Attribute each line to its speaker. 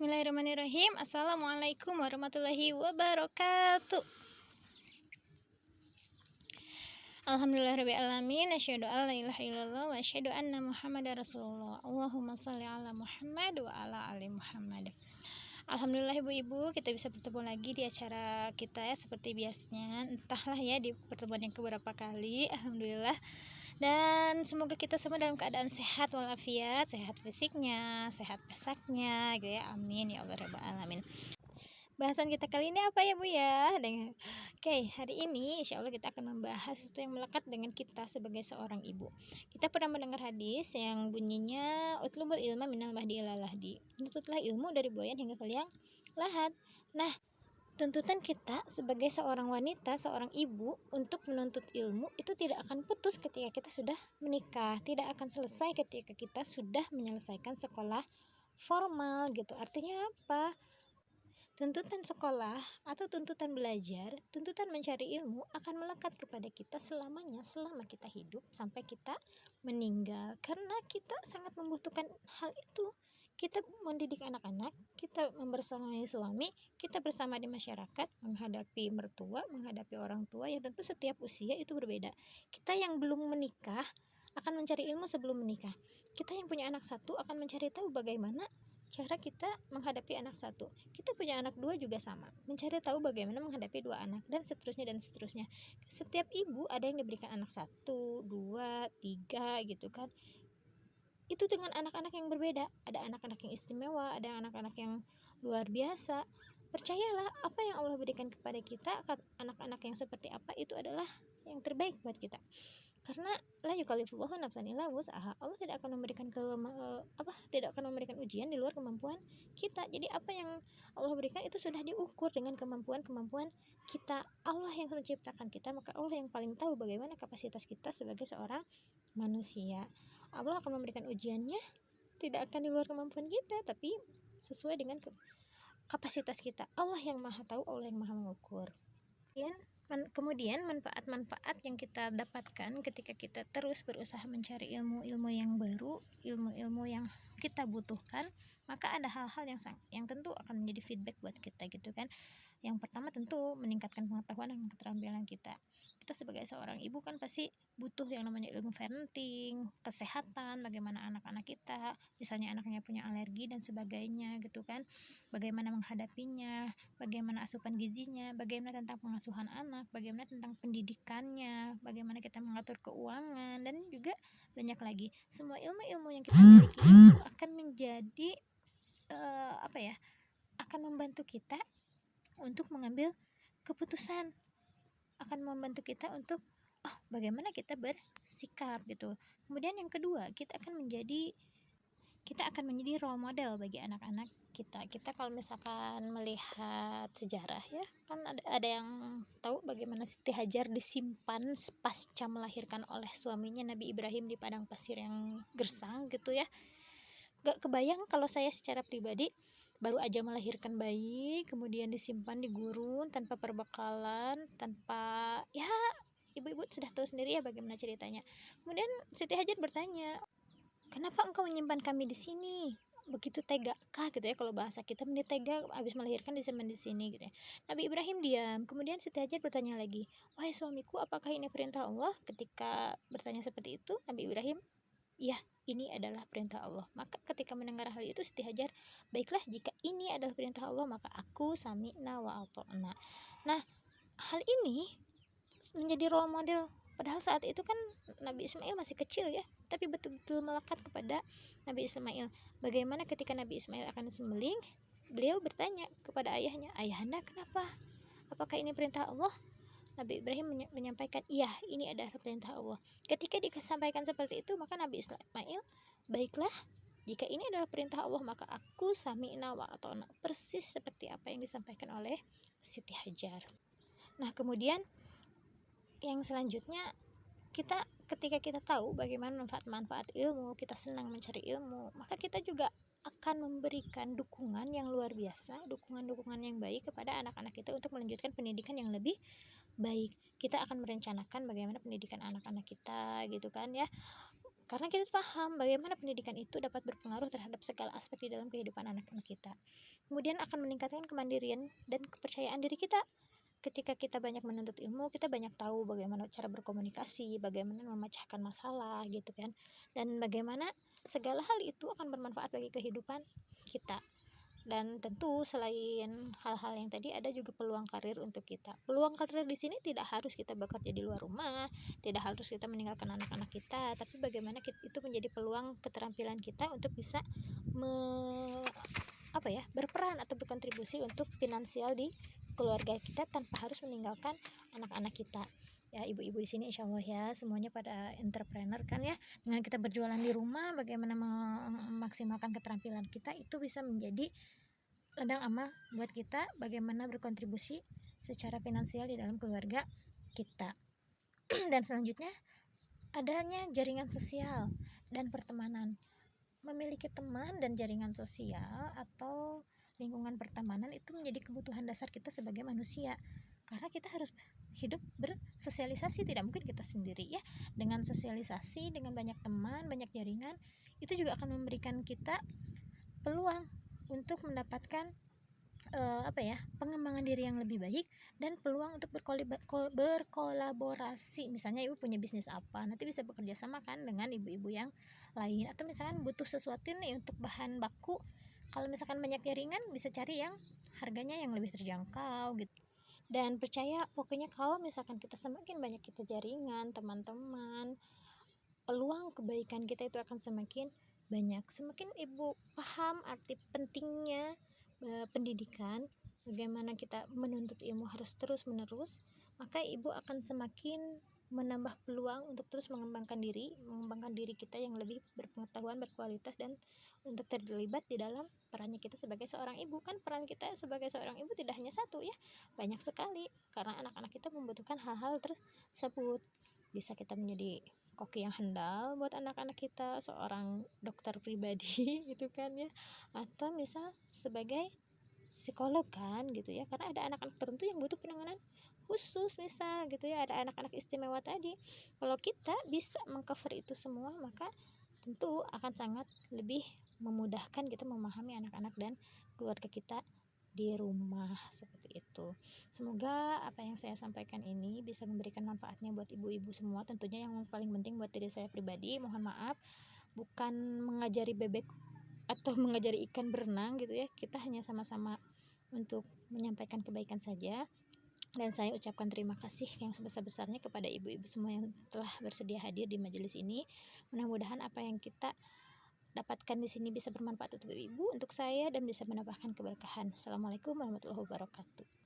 Speaker 1: Bismillahirrahmanirrahim. Assalamualaikum warahmatullahi wabarakatuh. Alhamdulillahirabbil alamin. Asyhadu an la ilaha illallah wa asyhadu anna Muhammadar Rasulullah. Allahumma shalli ala Muhammad wa ala ali Muhammad. Alhamdulillah ibu-ibu, kita bisa bertemu lagi di acara kita ya seperti biasanya. Entahlah ya di pertemuan yang keberapa kali. Alhamdulillah. Dan semoga kita semua dalam keadaan sehat walafiat, sehat fisiknya, sehat pesaknya gitu ya. Amin ya Allah rabbal alamin. Bahasan kita kali ini apa ya Bu ya? Oke, hari ini insya Allah kita akan membahas sesuatu yang melekat dengan kita sebagai seorang ibu. Kita pernah mendengar hadis yang bunyinya utlubul ilma minal mahdi ilal lahdi. Menuntutlah ilmu dari buayan hingga ke liang lahat. Nah, tuntutan kita sebagai seorang wanita, seorang ibu untuk menuntut ilmu itu tidak akan putus ketika kita sudah menikah, tidak akan selesai ketika kita sudah menyelesaikan sekolah formal gitu. Artinya apa? Tuntutan sekolah atau tuntutan belajar, tuntutan mencari ilmu akan melekat kepada kita selamanya, selama kita hidup sampai kita meninggal, karena kita sangat membutuhkan hal itu. Kita mendidik anak-anak, kita membersamai suami, kita bersama di masyarakat, menghadapi mertua, menghadapi orang tua yang tentu setiap usia itu berbeda. Kita yang belum menikah akan mencari ilmu sebelum menikah. Kita yang punya anak satu akan mencari tahu bagaimana cara kita menghadapi anak satu. Kita punya anak dua juga sama, mencari tahu bagaimana menghadapi dua anak, dan seterusnya dan seterusnya. Setiap ibu ada yang diberikan anak satu, dua, tiga gitu kan. Itu dengan anak-anak yang berbeda. Ada anak-anak yang istimewa, ada anak-anak yang luar biasa. Percayalah, apa yang Allah berikan kepada kita, anak-anak yang seperti apa itu adalah yang terbaik buat kita. Karena la yukallifullahu nafsan illa wus'aha. Allah tidak akan memberikan tidak akan memberikan ujian di luar kemampuan kita. Jadi apa yang Allah berikan itu sudah diukur dengan kemampuan kita. Allah yang menciptakan kita, maka Allah yang paling tahu bagaimana kapasitas kita sebagai seorang manusia. Allah akan memberikan ujiannya tidak akan di luar kemampuan kita, tapi sesuai dengan kapasitas kita. Allah yang maha tahu, Allah yang maha mengukur. Kemudian manfaat-manfaat yang kita dapatkan ketika kita terus berusaha mencari ilmu-ilmu yang baru, ilmu-ilmu yang kita butuhkan, maka ada hal-hal yang tentu akan menjadi feedback buat kita gitu kan. Yang pertama tentu meningkatkan pengetahuan dan keterampilan kita. Kita sebagai seorang ibu kan pasti butuh yang namanya ilmu parenting, kesehatan, bagaimana anak-anak kita, misalnya anaknya punya alergi dan sebagainya gitu kan, bagaimana menghadapinya, bagaimana asupan gizinya, bagaimana tentang pengasuhan anak, bagaimana tentang pendidikannya, bagaimana kita mengatur keuangan, dan juga banyak lagi. Semua ilmu-ilmu yang kita miliki itu akan menjadi akan membantu kita untuk mengambil keputusan, akan membantu kita untuk bagaimana kita bersikap gitu. Kemudian yang kedua, kita akan menjadi role model bagi anak-anak kita. Kita kalau misalkan melihat sejarah ya, kan ada yang tahu bagaimana Siti Hajar disimpan pasca melahirkan oleh suaminya Nabi Ibrahim di padang pasir yang gersang gitu ya. Gak kebayang kalau saya secara pribadi baru aja melahirkan bayi, kemudian disimpan di gurun tanpa perbekalan, tanpa ya ibu-ibu sudah tahu sendiri ya bagaimana ceritanya. Kemudian Siti Hajar bertanya, kenapa engkau menyimpan kami di sini? Begitu tega kah gitu ya, kalau bahasa kita tega, habis melahirkan disimpan di sini gitu ya. Nabi Ibrahim diam. Kemudian Siti Hajar bertanya lagi, wahai suamiku, apakah ini perintah Allah? Ketika bertanya seperti itu, Nabi Ibrahim, iya, ini adalah perintah Allah. Maka ketika mendengar hal itu, Siti Hajar, baiklah, jika ini adalah perintah Allah, maka aku sami'na wa ata'na. Nah, hal ini menjadi role model. Padahal saat itu kan Nabi Ismail masih kecil ya, tapi betul-betul melekat kepada Nabi Ismail. Bagaimana ketika Nabi Ismail akan disembelih, beliau bertanya kepada ayahnya, ayahanda, kenapa? Apakah ini perintah Allah? Nabi Ibrahim menyampaikan, iya, ini adalah perintah Allah. Ketika disampaikan seperti itu, maka Nabi Ismail, baiklah, jika ini adalah perintah Allah, maka aku sami'na wa ata'na, persis seperti apa yang disampaikan oleh Siti Hajar. Nah, kemudian yang selanjutnya, ketika kita tahu bagaimana manfaat-manfaat ilmu, kita senang mencari ilmu, maka kita juga akan memberikan dukungan yang luar biasa, dukungan yang baik kepada anak-anak kita untuk melanjutkan pendidikan yang lebih baik. Kita akan merencanakan bagaimana pendidikan anak-anak kita gitu kan ya. karena kita paham bagaimana pendidikan itu dapat berpengaruh terhadap segala aspek di dalam kehidupan anak-anak kita. Kemudian akan meningkatkan kemandirian dan kepercayaan diri kita. Ketika kita banyak menuntut ilmu, kita banyak tahu bagaimana cara berkomunikasi, bagaimana memecahkan masalah gitu kan, dan bagaimana segala hal itu akan bermanfaat bagi kehidupan kita. Dan tentu selain hal-hal yang tadi, ada juga peluang karir untuk kita. Peluang karir di sini tidak harus kita bekerja di luar rumah, tidak harus kita meninggalkan anak-anak kita, tapi bagaimana itu menjadi peluang keterampilan kita untuk bisa berperan atau berkontribusi untuk finansial di keluarga kita tanpa harus meninggalkan anak-anak kita. Ya, ibu-ibu di sini insya Allah ya semuanya pada entrepreneur kan ya. Dengan kita berjualan di rumah, bagaimana memaksimalkan keterampilan kita, itu bisa menjadi ladang amal buat kita bagaimana berkontribusi secara finansial di dalam keluarga kita. Dan selanjutnya, adanya jaringan sosial dan pertemanan. Memiliki teman dan jaringan sosial atau lingkungan pertemanan itu menjadi kebutuhan dasar kita sebagai manusia, karena kita harus hidup bersosialisasi, tidak mungkin kita sendiri ya. Dengan sosialisasi, dengan banyak teman, banyak jaringan, itu juga akan memberikan kita peluang untuk mendapatkan pengembangan diri yang lebih baik dan peluang untuk berkolaborasi. Misalnya ibu punya bisnis apa, nanti bisa bekerja sama kan dengan ibu-ibu yang lain, atau misalkan butuh sesuatu nih untuk bahan baku, kalau misalkan banyak jaringan bisa cari yang harganya yang lebih terjangkau gitu. Dan percaya pokoknya kalau misalkan kita semakin banyak kita jaringan teman-teman, peluang kebaikan kita itu akan semakin banyak. Semakin ibu paham arti pentingnya pendidikan, bagaimana kita menuntut ilmu harus terus menerus, maka ibu akan semakin menambah peluang untuk terus mengembangkan diri kita yang lebih berpengetahuan, berkualitas, dan untuk terlibat di dalam perannya kita sebagai seorang ibu. Kan peran kita sebagai seorang ibu tidak hanya satu ya, banyak sekali, karena anak-anak kita membutuhkan hal-hal tersebut. Bisa kita menjadi koki yang handal buat anak-anak kita, seorang dokter pribadi gitu kan ya, atau misal sebagai psikolog kan gitu ya, karena ada anak-anak tertentu yang butuh penanganan khusus misal gitu ya, ada anak-anak istimewa tadi. Kalau kita bisa mengcover itu semua, maka tentu akan sangat lebih memudahkan kita memahami anak-anak dan keluarga kita di rumah seperti itu. Semoga apa yang saya sampaikan ini bisa memberikan manfaatnya buat ibu-ibu semua. Tentunya yang paling penting buat diri saya pribadi, mohon maaf, bukan mengajari bebek atau mengajari ikan berenang gitu ya. Kita hanya sama-sama untuk menyampaikan kebaikan saja. Dan saya ucapkan terima kasih yang sebesar-besarnya kepada ibu-ibu semua yang telah bersedia hadir di majelis ini. Mudah-mudahan apa yang kita dapatkan di sini bisa bermanfaat untuk ibu, untuk saya, dan bisa menambahkan keberkahan. Assalamualaikum warahmatullahi wabarakatuh.